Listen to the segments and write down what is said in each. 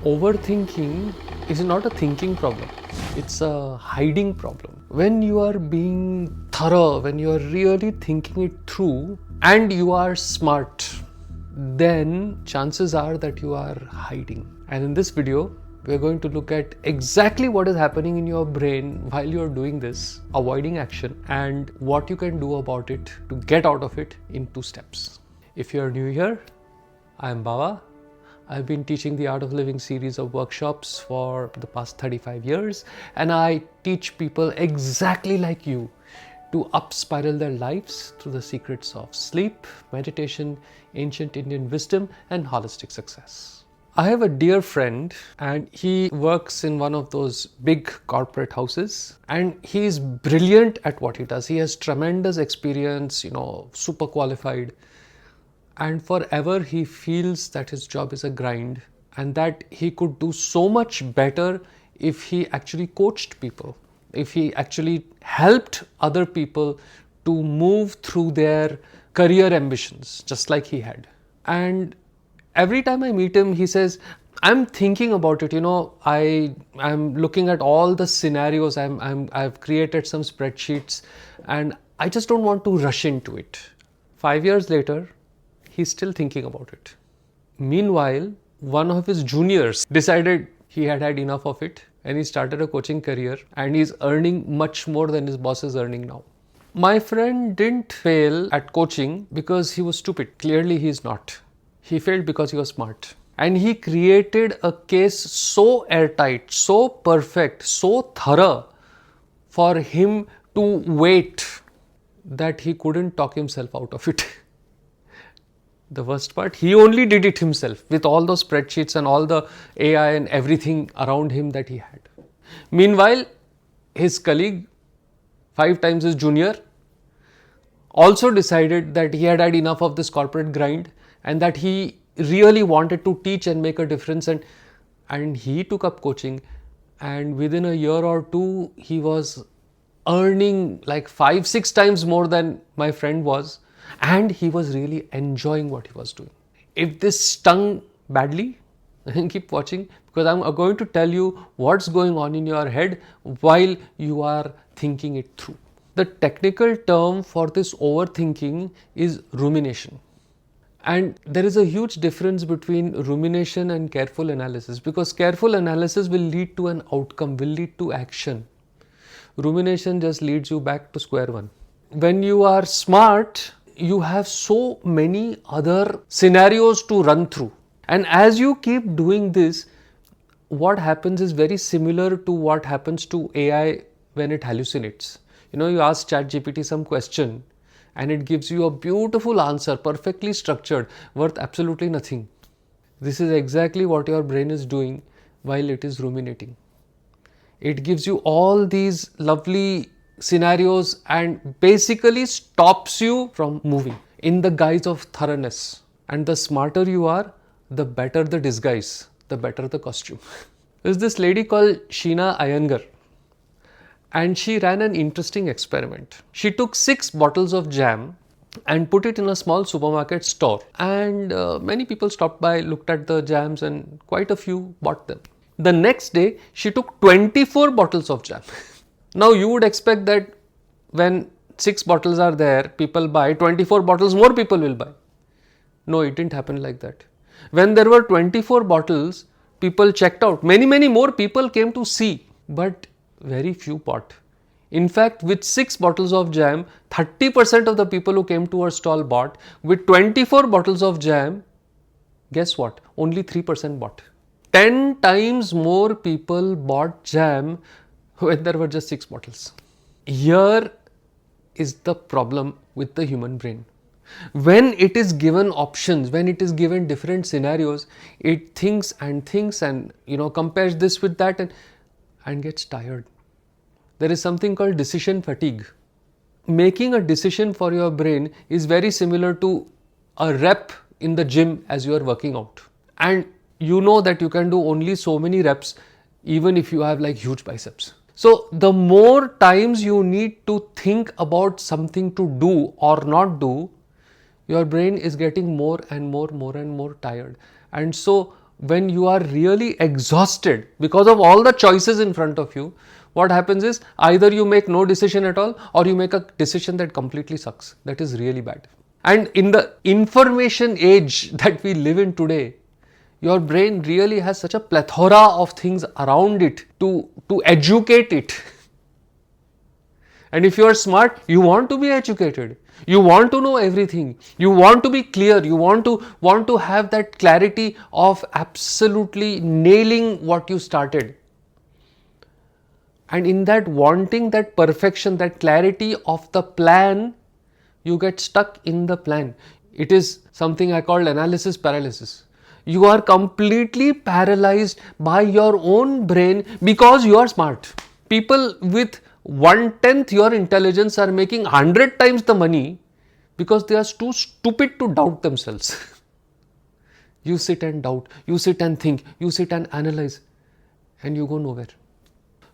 Overthinking is not a thinking problem, it's a hiding problem. When you are being thorough, when you are really thinking it through and you are smart, then chances are that you are hiding. And in this video, we are going to look at exactly what is happening in your brain while you are doing this, avoiding action, and what you can do about it to get out of it in 2 steps. If you are new here, I am Bawa. I've been teaching the Art of Living series of workshops for the past 35 years, and I teach people exactly like you to up spiral their lives through the secrets of sleep, meditation, ancient Indian wisdom, and holistic success. I have a dear friend and he works in one of those big corporate houses, and he is brilliant at what he does. He has tremendous experience, super qualified. And forever he feels that his job is a grind and that he could do so much better if he actually coached people, if he actually helped other people to move through their career ambitions just like he had. And every time I meet him, he says, I'm thinking about it, I'm looking at all the scenarios, I've created some spreadsheets and I just don't want to rush into it. 5 years later, he's still thinking about it. Meanwhile, one of his juniors decided he had had enough of it and he started a coaching career and he's earning much more than his boss is earning now. My friend didn't fail at coaching because he was stupid. Clearly he is not. He failed because he was smart. And he created a case so airtight, so perfect, so thorough for him to wait that he couldn't talk himself out of it. The worst part, he only did it himself with all those spreadsheets and all the AI and everything around him that he had. Meanwhile, his colleague, 5 times his junior, also decided that he had had enough of this corporate grind and that he really wanted to teach and make a difference, and he took up coaching, and within a year or 2 he was earning like 5-6 times more than my friend was. And he was really enjoying what he was doing. If this stung badly, then keep watching, because I'm going to tell you what's going on in your head while you are thinking it through. The technical term for this overthinking is rumination. And there is a huge difference between rumination and careful analysis, because careful analysis will lead to an outcome, will lead to action. Rumination just leads you back to square one. When you are smart, you have so many other scenarios to run through. And as you keep doing this, what happens is very similar to what happens to AI when it hallucinates. You ask ChatGPT some question and it gives you a beautiful answer, perfectly structured, worth absolutely nothing. This is exactly what your brain is doing while it is ruminating. It gives you all these lovely scenarios and basically stops you from moving in the guise of thoroughness. And the smarter you are, the better the disguise, the better the costume. There's this lady called Sheena Iyengar, and she ran an interesting experiment. She took 6 bottles of jam and put it in a small supermarket store, and many people stopped by, looked at the jams, and quite a few bought them. The next day, she took 24 bottles of jam. Now you would expect that when 6 bottles are there, people buy, 24 bottles more people will buy. No, it didn't happen like that. When there were 24 bottles, people checked out. Many more people came to see, but very few bought. In fact, with 6 bottles of jam, 30% of the people who came to her stall bought. With 24 bottles of jam, guess what? Only 3% bought. 10 times more people bought jam when there were just 6 bottles. Here is the problem with the human brain. When it is given options, when it is given different scenarios, it thinks and compares this with that and gets tired. There is something called decision fatigue. Making a decision for your brain is very similar to a rep in the gym as you are working out. And you know that you can do only so many reps even if you have like huge biceps. So the more times you need to think about something to do or not do, your brain is getting more and more tired. And so when you are really exhausted because of all the choices in front of you, what happens is either you make no decision at all or you make a decision that completely sucks. That is really bad. And in the information age that we live in today, your brain really has such a plethora of things around it to educate it. And if you are smart, you want to be educated. You want to know everything. You want to be clear. You want to have that clarity of absolutely nailing what you started. And in that wanting that perfection, that clarity of the plan, you get stuck in the plan. It is something I call analysis paralysis. You are completely paralyzed by your own brain because you are smart. People with 1/10 your intelligence are making 100 times the money because they are too stupid to doubt themselves. You sit and doubt, you sit and think, you sit and analyze, and you go nowhere.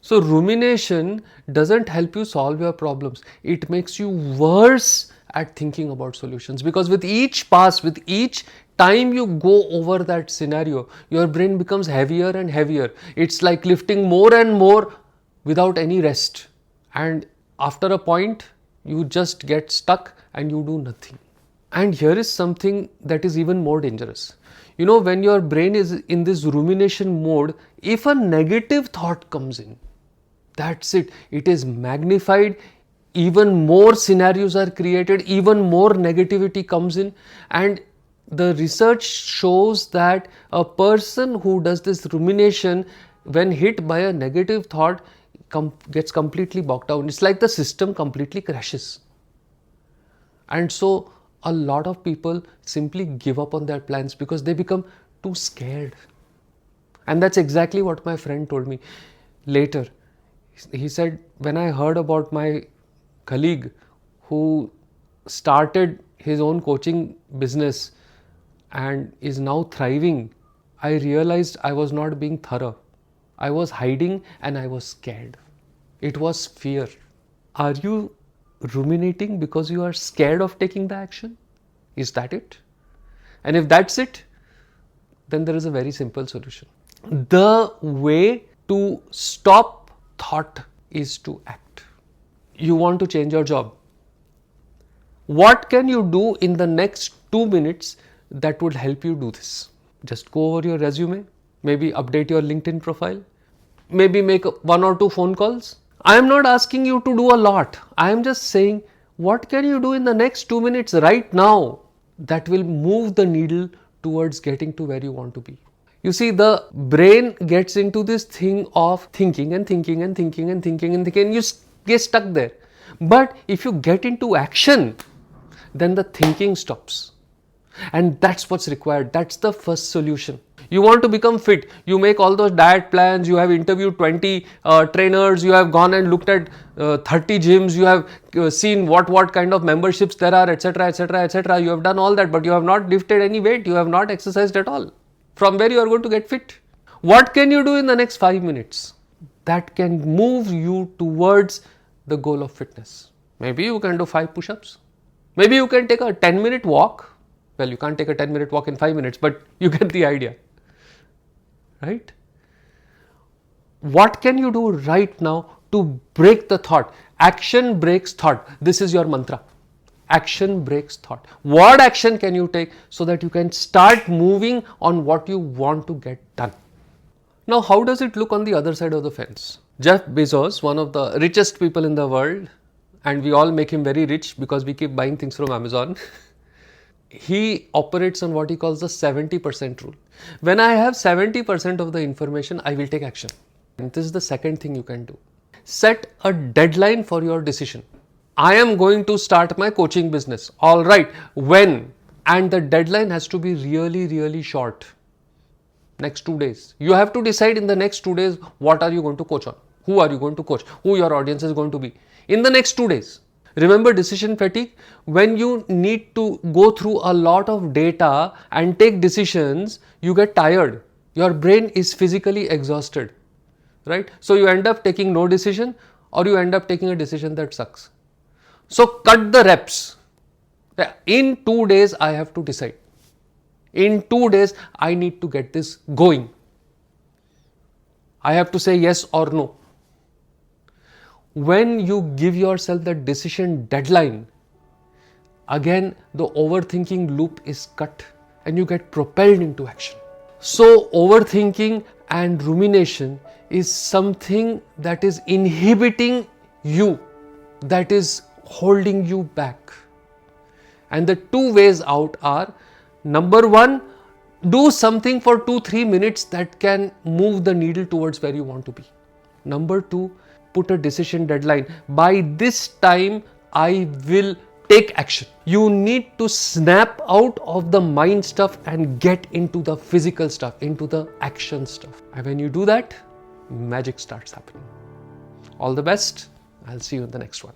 So rumination doesn't help you solve your problems. It makes you worse at thinking about solutions, because with each pass, with each time you go over that scenario, your brain becomes heavier and heavier. It's like lifting more and more without any rest. And after a point, you just get stuck and you do nothing. And here is something that is even more dangerous. You know, when your brain is in this rumination mode, if a negative thought comes in, that's it. It is magnified. Even more scenarios are created. Even more negativity comes in. And the research shows that a person who does this rumination, when hit by a negative thought, gets completely bogged down. It's like the system completely crashes. And so a lot of people simply give up on their plans because they become too scared. And that's exactly what my friend told me later. He said, when I heard about my colleague who started his own coaching business and is now thriving, I realized I was not being thorough. I was hiding and I was scared. It was fear. Are you ruminating because you are scared of taking the action? Is that it? And if that's it, then there is a very simple solution. The way to stop thought is to act. You want to change your job. What can you do in the next 2 minutes that would help you do this? Just go over your resume, maybe update your LinkedIn profile, maybe make 1 or 2 phone calls. I am not asking you to do a lot. I am just saying, what can you do in the next 2 minutes right now that will move the needle towards getting to where you want to be? You see, the brain gets into this thing of thinking and thinking and thinking and thinking and thinking, and you get stuck there. But if you get into action, then the thinking stops. And that's what's required. That's the first solution. You want to become fit. You make all those diet plans. You have interviewed 20 trainers. You have gone and looked at 30 gyms. You have seen what kind of memberships there are, etc., etc., etc. You have done all that, but you have not lifted any weight. You have not exercised at all. From where you are going to get fit? What can you do in the next 5 minutes that can move you towards the goal of fitness? Maybe you can do 5 push-ups. Maybe you can take a 10-minute walk. Well, you can't take a 10-minute walk in 5 minutes, but you get the idea, right? What can you do right now to break the thought? Action breaks thought. This is your mantra. Action breaks thought. What action can you take so that you can start moving on what you want to get done? Now, how does it look on the other side of the fence? Jeff Bezos, one of the richest people in the world, and we all make him very rich because we keep buying things from Amazon. He operates on what he calls the 70% rule. When I have 70% of the information, I will take action. And this is the second thing you can do. Set a deadline for your decision. I am going to start my coaching business. All right. When? And the deadline has to be really, really short. Next 2 days. You have to decide in the next 2 days, what are you going to coach on? Who are you going to coach? Who your audience is going to be? In the next 2 days. Remember decision fatigue? When you need to go through a lot of data and take decisions, you get tired. Your brain is physically exhausted, right? So you end up taking no decision, or you end up taking a decision that sucks. So cut the reps. In 2 days, I have to decide. In 2 days, I need to get this going. I have to say yes or no. When you give yourself the decision deadline, again the overthinking loop is cut and you get propelled into action. So overthinking and rumination is something that is inhibiting you, that is holding you back. And the 2 ways out are: number 1, do something for 2-3 minutes that can move the needle towards where you want to be. Number 2, put a decision deadline. By this time, I will take action. You need to snap out of the mind stuff and get into the physical stuff, into the action stuff. And when you do that, magic starts happening. All the best. I'll see you in the next one.